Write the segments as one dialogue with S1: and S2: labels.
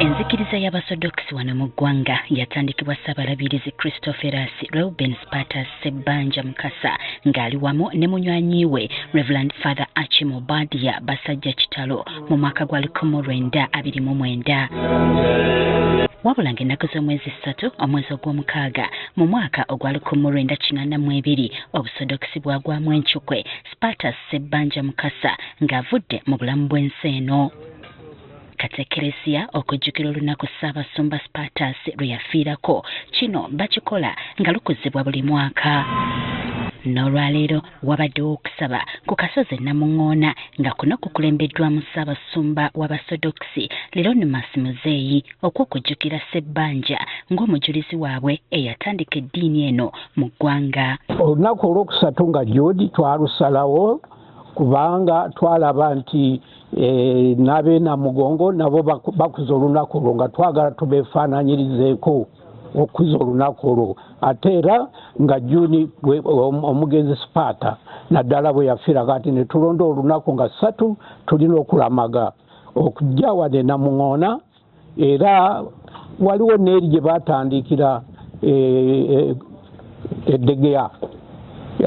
S1: Enzikiriza y'Abasodoksi wano mu ggwanga yatandikibwa Ssaabalabirizi Christopherus Reuben Sparta Ssebbanja Mukasa ng'ali wamu ne munywanyi we Reverend Father Achim Obadia Basajja Kitalo mu mwaka gwa 1929. Wabula ng'ennaku z'omwezi 3 omwezi ogw'omukaaga mu mwaka ogwa 1982 Obusodoksi bwagwamu enkyukwe Sparta Ssebbanja Mukasa ng'avudde mu bulamu bw'ensi eno. Katekeresia okujjukira olunaku Ssaabasumba Spartas lwe yafiirako kino bakikola nga lukuzibwa buli mwaka. N'olwaleero wabaddewo okusaba ku kasozi Namuŋŋoona nga kuno kukulembeddwamu Ssaabasumba w'Abasodoksi Hieronymus Muzeeyi okw'okujjukira Ssebbanja ng'omujulizi waabwe eyatandika eddiini eno mu ggwanga.
S2: Olunaku olwokusatu nga George twalusalawo kubanga twalaba nti n'ab'e Namugongo nabo bakuza olunaku olwo nga twagala tubeefaananyirizeeko okuza olunaku olwo ate era nga Juni omugenzi Sparta naddala bwe yafiira kati ne tulonda olunaku nga 3 tulina okulamaga okujja wano e Namuŋŋoona era waliwo n'eri gye baatandikira eddegeya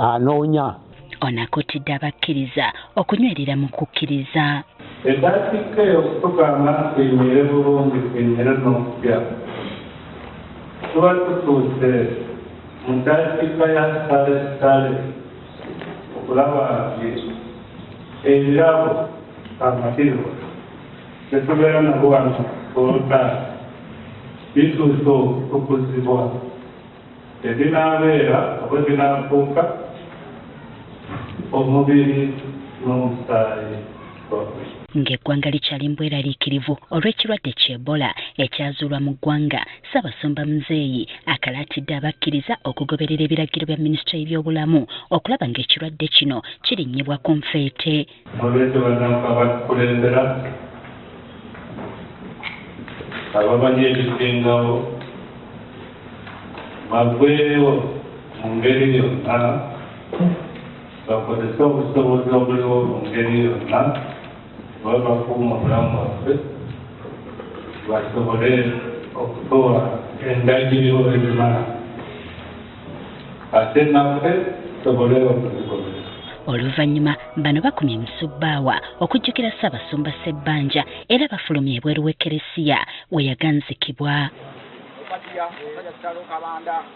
S2: anoonya.
S1: Onakutidde abakkiriza okunywerera mu kukkiriza.
S3: Eddakiika ey'okutugamba twenyere bulungi twenyere n'okupya tuba tutuuse mu ddakiika ya ssale okulaba nti ebirabo amakiro tetubeera nabo wano olota bituuse okukuzibwa ebinaabeera oba binaafuuka omubiri n'omusaayi.
S1: Ng'eggwanga likyali mbweraliikirivu olw'ekirwadde ky'Ebola ekyazuulwa mu ggwanga, Ssaabasumba Muzeeyi akalaatidde abakkiriza okugoberera ebiragiro bya minisitule y'ebyobulamu okulaba ng'ekirwadde kino kirinnyibwa ku nfeete.
S3: Olwekyo bannanka batukulembera abamanyi ebisingawo baveewo mu ngeri yonna bakozese obusobozi obuliwo mu ngeri yonna baba bakuuma obulamu bwaffe basobole okutowa endagiriro ezimala ate naffe tusobole okuzigoberera.
S1: Oluvannyuma bano bakumye emisubaawa okujjukira Ssaabasumba Ssebbanja era bafulumye ebweru w'ekkeresiya we yaganzikibwa.